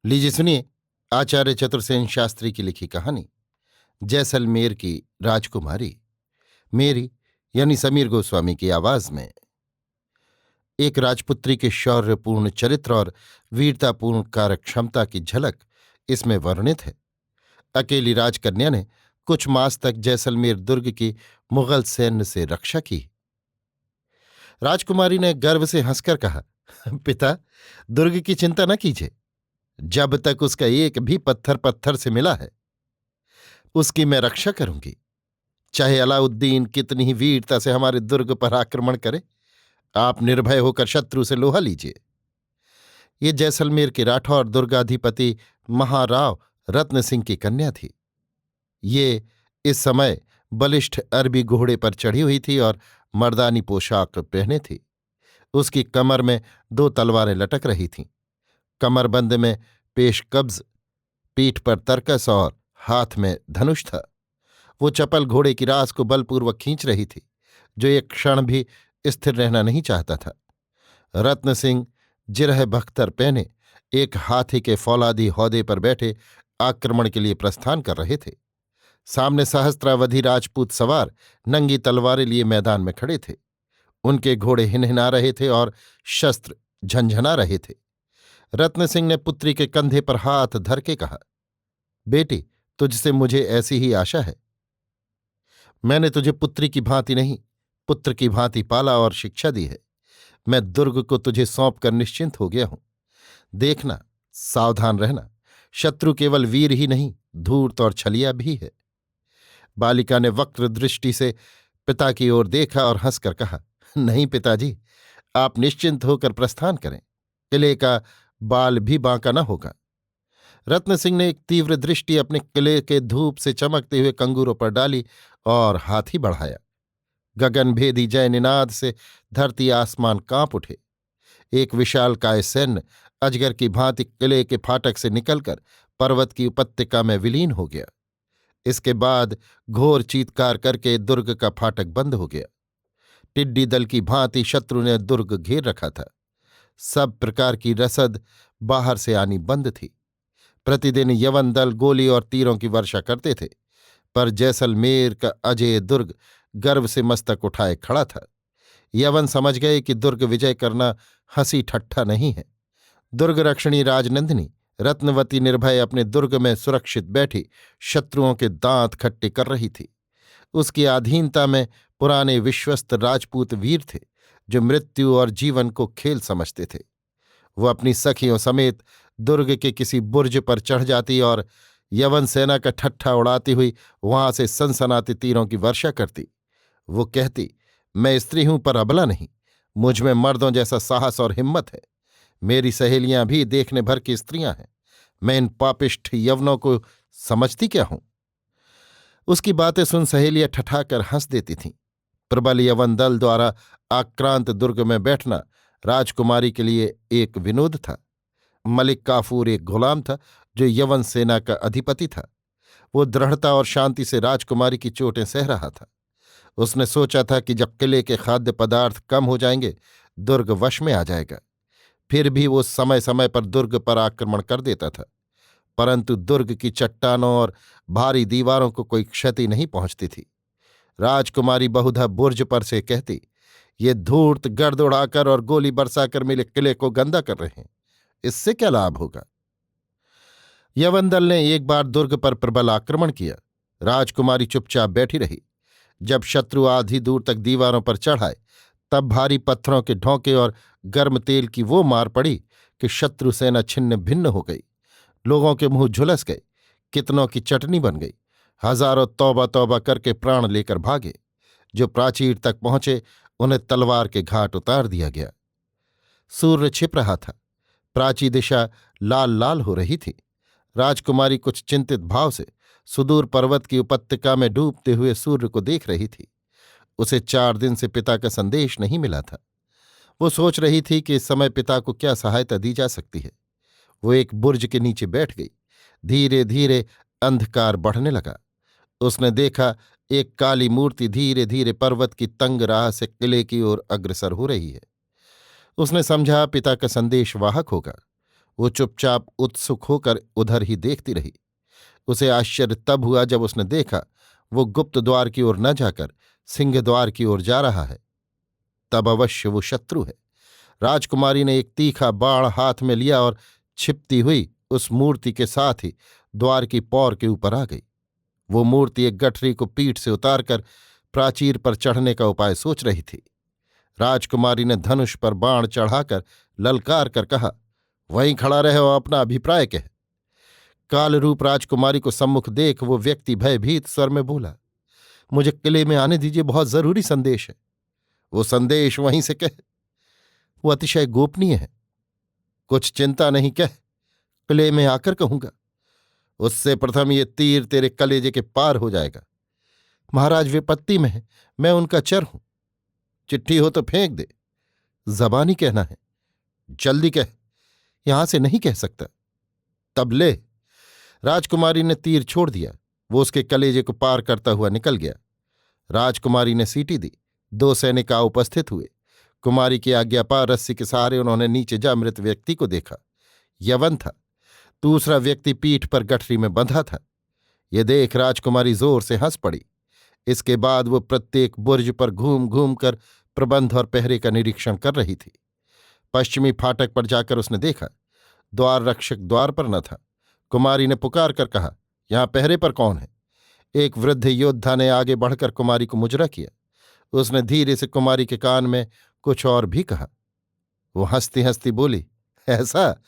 लीजिए सुनिए आचार्य चतुर्सेन शास्त्री की लिखी कहानी जैसलमेर की राजकुमारी। मेरी यानी समीर गोस्वामी की आवाज में। एक राजपुत्री के शौर्यपूर्ण चरित्र और वीरतापूर्ण कार्यक्षमता की झलक इसमें वर्णित है। अकेली राजकन्या ने कुछ मास तक जैसलमेर दुर्ग की मुगल सैन्य से रक्षा की। राजकुमारी ने गर्व से हंसकर कहा, पिता, दुर्ग की चिंता न कीजिए। जब तक उसका एक भी पत्थर पत्थर से मिला है उसकी मैं रक्षा करूंगी। चाहे अलाउद्दीन कितनी ही वीरता से हमारे दुर्ग पर आक्रमण करे, आप निर्भय होकर शत्रु से लोहा लीजिए। ये जैसलमेर के राठौर दुर्गाधिपति महाराव रत्न सिंह की कन्या थी। ये इस समय बलिष्ठ अरबी घोड़े पर चढ़ी हुई थी और मर्दानी पोशाक पहने थी। उसकी कमर में 2 तलवारें लटक रही थीं। कमरबंद में पेशकब्ज, पीठ पर तरकस और हाथ में धनुष था। वो चपल घोड़े की रास को बलपूर्वक खींच रही थी, जो एक क्षण भी स्थिर रहना नहीं चाहता था। रत्न सिंह जिरह बख्तर पहने एक हाथी के फौलादी हौदे पर बैठे आक्रमण के लिए प्रस्थान कर रहे थे। सामने सहस्त्रावधि राजपूत सवार नंगी तलवारें लिए मैदान में खड़े थे। उनके घोड़े हिनहिना रहे थे और शस्त्र झंझना रहे थे। रत्न सिंह ने पुत्री के कंधे पर हाथ धर के कहा, बेटी, तुझसे मुझे ऐसी ही आशा है। मैंने तुझे पुत्री की भांति नहीं, पुत्र की भांति पाला और शिक्षा दी है। मैं दुर्ग को तुझे सौंप कर निश्चिंत हो गया हूं। देखना, सावधान रहना, शत्रु केवल वीर ही नहीं, धूर्त और छलिया भी है। बालिका ने वक्र दृष्टि से पिता की ओर देखा और हंसकर कहा, नहीं पिताजी, आप निश्चिंत होकर प्रस्थान करें। किले का बाल भी बांका न होगा। रत्न सिंह ने एक तीव्र दृष्टि अपने किले के धूप से चमकते हुए कंगूरों पर डाली और हाथी बढ़ाया। गगनभेदी जय निनाद से धरती आसमान कांप उठे। एक विशालकाय सैन्य अजगर की भांति किले के फाटक से निकलकर पर्वत की उपत्यका में विलीन हो गया। इसके बाद घोर चीत्कार करके दुर्ग का फाटक बंद हो गया। टिड्डी दल की भांति शत्रु ने दुर्ग घेर रखा था। सब प्रकार की रसद बाहर से आनी बंद थी। प्रतिदिन यवन दल गोली और तीरों की वर्षा करते थे, पर जैसलमेर का अजेय दुर्ग गर्व से मस्तक उठाए खड़ा था। यवन समझ गए कि दुर्ग विजय करना हंसी ठट्ठा नहीं है। दुर्ग रक्षणी राजनंदिनी रत्नवती निर्भय अपने दुर्ग में सुरक्षित बैठी शत्रुओं के दांत खट्टे कर रही थी। उसकी अधीनता में पुराने विश्वस्त राजपूत वीर थे, जो मृत्यु और जीवन को खेल समझते थे। वो अपनी सखियों समेत दुर्ग के किसी बुर्ज पर चढ़ जाती और यवन सेना का ठट्ठा उड़ाती हुई वहां से सनसनाती तीरों की वर्षा करती। वो कहती, मैं स्त्री हूं पर अबला नहीं, मुझ में मर्दों जैसा साहस और हिम्मत है। मेरी सहेलियां भी देखने भर की स्त्रियां हैं। मैं इन पापिष्ठ यवनों को समझती क्या हूं? उसकी बातें सुन सहेलियां ठठाकर हंस देती थीं। प्रबल यवन दल द्वारा आक्रांत दुर्ग में बैठना राजकुमारी के लिए एक विनोद था। मलिक काफूर एक गुलाम था जो यवन सेना का अधिपति था। वो दृढ़ता और शांति से राजकुमारी की चोटें सह रहा था। उसने सोचा था कि जब किले के खाद्य पदार्थ कम हो जाएंगे, दुर्ग वश में आ जाएगा। फिर भी वो समय समय पर दुर्ग पर आक्रमण कर देता था, परंतु दुर्ग की चट्टानों और भारी दीवारों को कोई क्षति नहीं पहुंचती थी। राजकुमारी बहुधा बुर्ज पर से कहती, ये धूर्त गर्द उड़ाकर और गोली बरसाकर मेरे किले को गंदा कर रहे हैं, इससे क्या लाभ होगा? यवन दल ने एक बार दुर्ग पर प्रबल आक्रमण किया। राजकुमारी चुपचाप बैठी रही। जब शत्रु आधी दूर तक दीवारों पर चढ़ाए, तब भारी पत्थरों के ढोंके और गर्म तेल की वो मार पड़ी कि शत्रु सेना छिन्न भिन्न हो गई। लोगों के मुंह झुलस गए, कितनों की चटनी बन गई। हजारों तौबा तौबा करके प्राण लेकर भागे। जो प्राचीर तक पहुंचे, उन्हें तलवार के घाट उतार दिया गया। सूर्य छिप रहा था। प्राची दिशा लाल लाल हो रही थी। राजकुमारी कुछ चिंतित भाव से सुदूर पर्वत की उपत्यका में डूबते हुए सूर्य को देख रही थी। उसे 4 दिन से पिता का संदेश नहीं मिला था। वो सोच रही थी कि इस समय पिता को क्या सहायता दी जा सकती है। वो एक बुर्ज के नीचे बैठ गई। धीरे धीरे अंधकार बढ़ने लगा। उसने देखा एक काली मूर्ति धीरे धीरे पर्वत की तंग राह से किले की ओर अग्रसर हो रही है। उसने समझा पिता का संदेश वाहक होगा। वो चुपचाप उत्सुक होकर उधर ही देखती रही। उसे आश्चर्य तब हुआ जब उसने देखा वो गुप्त द्वार की ओर न जाकर सिंह द्वार की ओर जा रहा है। तब अवश्य वो शत्रु है। राजकुमारी ने एक तीखा बाण हाथ में लिया और छिपती हुई उस मूर्ति के साथ ही द्वार की पौर के ऊपर आ गई। वो मूर्ति एक गठरी को पीठ से उतारकर प्राचीर पर चढ़ने का उपाय सोच रही थी। राजकुमारी ने धनुष पर बाण चढ़ाकर ललकार कर कहा, वहीं खड़ा रहे और अपना अभिप्राय कह। कालरूप राजकुमारी को सम्मुख देख वो व्यक्ति भयभीत स्वर में बोला, मुझे किले में आने दीजिए, बहुत जरूरी संदेश है। वो संदेश वहीं से कह, वो अतिशय गोपनीय है। कुछ चिंता नहीं, कह, किले में आकर कहूंगा। उससे प्रथम ये तीर तेरे कलेजे के पार हो जाएगा। महाराज विपत्ति में है, मैं उनका चर हूं। चिट्ठी हो तो फेंक दे। जबानी कहना है, जल्दी कह, यहां से नहीं कह सकता। तब ले। राजकुमारी ने तीर छोड़ दिया। वो उसके कलेजे को पार करता हुआ निकल गया। राजकुमारी ने सीटी दी। 2 सैनिक आ उपस्थित हुए। कुमारी की आज्ञा पार रस्सी के सहारे उन्होंने नीचे जा मृत व्यक्ति को देखा। यवन था। दूसरा व्यक्ति पीठ पर गठरी में बंधा था। ये देख राजकुमारी जोर से हंस पड़ी। इसके बाद वो प्रत्येक बुर्ज पर घूम घूम कर प्रबंध और पहरे का निरीक्षण कर रही थी। पश्चिमी फाटक पर जाकर उसने देखा, द्वार रक्षक द्वार पर न था। कुमारी ने पुकार कर कहा, यहां पहरे पर कौन है? एक वृद्ध योद्धा ने आगे बढ़कर कुमारी को मुजरा किया। उसने धीरे से कुमारी के कान में कुछ और भी कहा। वो हंसती हंसती बोली, ऐसा?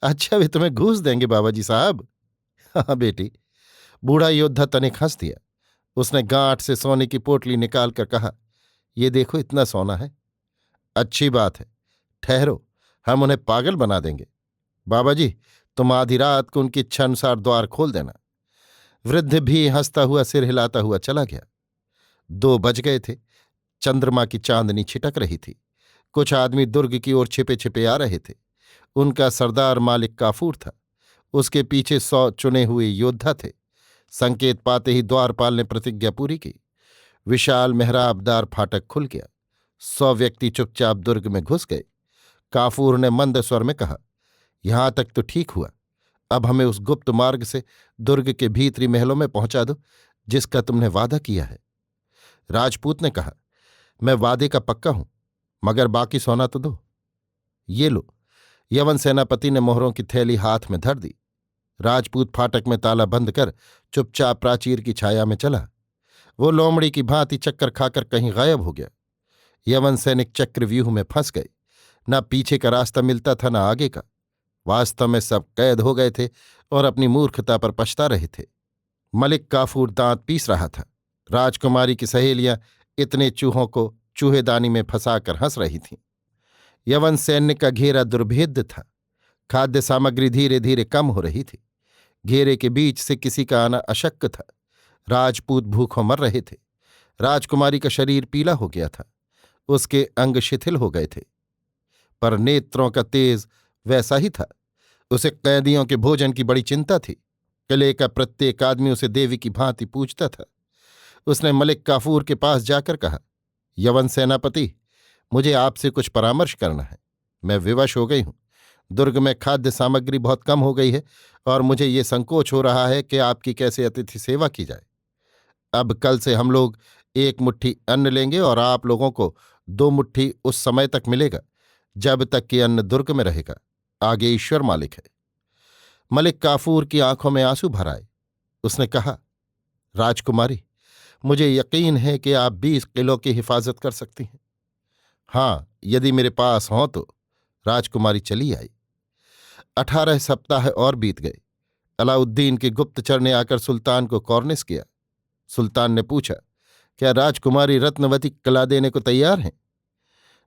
अच्छा, वे तुम्हें घूस देंगे बाबाजी साहब। हाँ बेटी। बूढ़ा योद्धा तनिक हंस दिया। उसने गांठ से सोने की पोटली निकालकर कहा, ये देखो, इतना सोना है। अच्छी बात है, ठहरो, हम उन्हें पागल बना देंगे। बाबाजी, तुम आधी रात को उनकी इच्छा अनुसार द्वार खोल देना। वृद्ध भी हंसता हुआ सिर हिलाता हुआ चला गया। 2 बज गए थे। चंद्रमा की चांदनी छिटक रही थी। कुछ आदमी दुर्ग की ओर छिपे छिपे आ रहे थे। उनका सरदार मालिक काफूर था। उसके पीछे 100 चुने हुए योद्धा थे। संकेत पाते ही द्वारपाल ने प्रतिज्ञा पूरी की। विशाल मेहराबदार फाटक खुल गया। 100 व्यक्ति चुपचाप दुर्ग में घुस गए। काफूर ने मंद स्वर में कहा, यहां तक तो ठीक हुआ। अब हमें उस गुप्त मार्ग से दुर्ग के भीतरी महलों में पहुंचा दो जिसका तुमने वादा किया है। राजपूत ने कहा, मैं वादे का पक्का हूं, मगर बाकी सोना तो दो। ये लो। यवन सेनापति ने मोहरों की थैली हाथ में धर दी। राजपूत फाटक में ताला बंद कर चुपचाप प्राचीर की छाया में चला। वो लोमड़ी की भांति चक्कर खाकर कहीं गायब हो गया। यवन सैनिक चक्रव्यूह में फंस गए। न पीछे का रास्ता मिलता था, न आगे का। वास्तव में सब कैद हो गए थे और अपनी मूर्खता पर पछता रहे थे। मलिक काफूर दांत पीस रहा था। राजकुमारी की सहेलियां इतने चूहों को चूहेदानी में फंसाकर हंस रही थीं। यवन सैन्य का घेरा दुर्भेद्य था। खाद्य सामग्री धीरे धीरे कम हो रही थी। घेरे के बीच से किसी का आना अशक्य था। राजपूत भूखों मर रहे थे। राजकुमारी का शरीर पीला हो गया था। उसके अंग शिथिल हो गए थे, पर नेत्रों का तेज वैसा ही था। उसे कैदियों के भोजन की बड़ी चिंता थी। किले का प्रत्येक आदमी उसे देवी की भांति पूछता था। उसने मलिक काफूर के पास जाकर कहा, यवन सेनापति, मुझे आपसे कुछ परामर्श करना है। मैं विवश हो गई हूं। दुर्ग में खाद्य सामग्री बहुत कम हो गई है और मुझे ये संकोच हो रहा है कि आपकी कैसे अतिथि सेवा की जाए। अब कल से हम लोग 1 मुट्ठी अन्न लेंगे और आप लोगों को 2 मुट्ठी उस समय तक मिलेगा जब तक कि अन्न दुर्ग में रहेगा। आगे ईश्वर मालिक है। मलिक काफूर की आंखों में आंसू भर आए। उसने कहा, राजकुमारी, मुझे यकीन है कि आप 20 किलो की हिफाजत कर सकती हैं। हाँ, यदि मेरे पास हों तो। राजकुमारी चली आई। 18 सप्ताह और बीत गए। अलाउद्दीन के गुप्तचर ने आकर सुल्तान को कॉर्निश किया। सुल्तान ने पूछा, क्या राजकुमारी रत्नवती किला देने को तैयार हैं?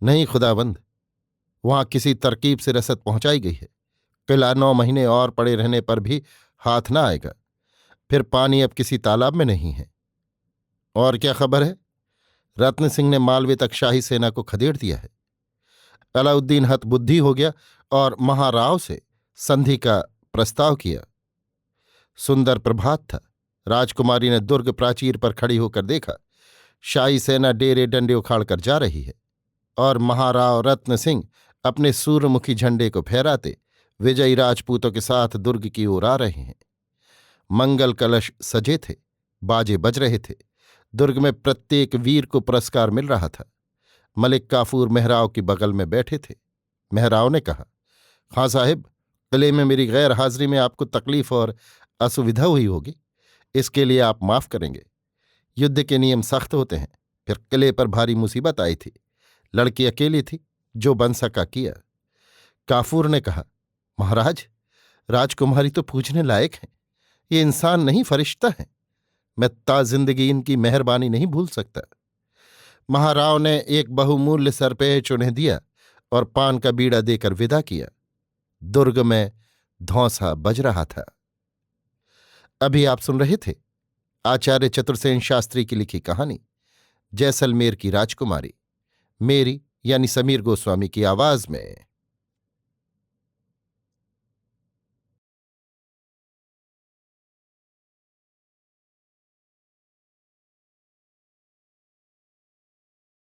नहीं खुदाबंद, वहां किसी तरकीब से रसद पहुंचाई गई है। किला 9 महीने और पड़े रहने पर भी हाथ न आएगा। फिर पानी अब किसी तालाब में नहीं है। और क्या खबर है? रत्न सिंह ने मालवे तक शाही सेना को खदेड़ दिया है। अलाउद्दीन हतबुद्धि हो गया और महाराव से संधि का प्रस्ताव किया। सुंदर प्रभात था। राजकुमारी ने दुर्ग प्राचीर पर खड़ी होकर देखा। शाही सेना डेरे डंडे उखाड़कर जा रही है और महाराव रत्न सिंह अपने सूर्यमुखी झंडे को फहराते विजयी राजपूतों के साथ दुर्ग की ओर आ रहे हैं। मंगल कलश सजे थे, बाजे बज रहे थे। दुर्ग में प्रत्येक वीर को पुरस्कार मिल रहा था। मलिक काफूर मेहराव के बगल में बैठे थे। मेहराव ने कहा, खां साहिब, किले में मेरी गैर हाजिरी में आपको तकलीफ और असुविधा हुई होगी, इसके लिए आप माफ करेंगे। युद्ध के नियम सख्त होते हैं। फिर किले पर भारी मुसीबत आई थी। लड़की अकेली थी, जो बन सका किया। काफूर ने कहा, महाराज, राजकुमारी तो पूछने लायक है। ये इंसान नहीं, फरिश्ता है। मैं ताजिंदगी इनकी मेहरबानी नहीं भूल सकता। महाराव ने एक बहुमूल्य सरपेच उन्हें दिया और पान का बीड़ा देकर विदा किया। दुर्ग में धौंसा बज रहा था। अभी आप सुन रहे थे आचार्य चतुर्सेन शास्त्री की लिखी कहानी जैसलमेर की राजकुमारी, मेरी यानी समीर गोस्वामी की आवाज में।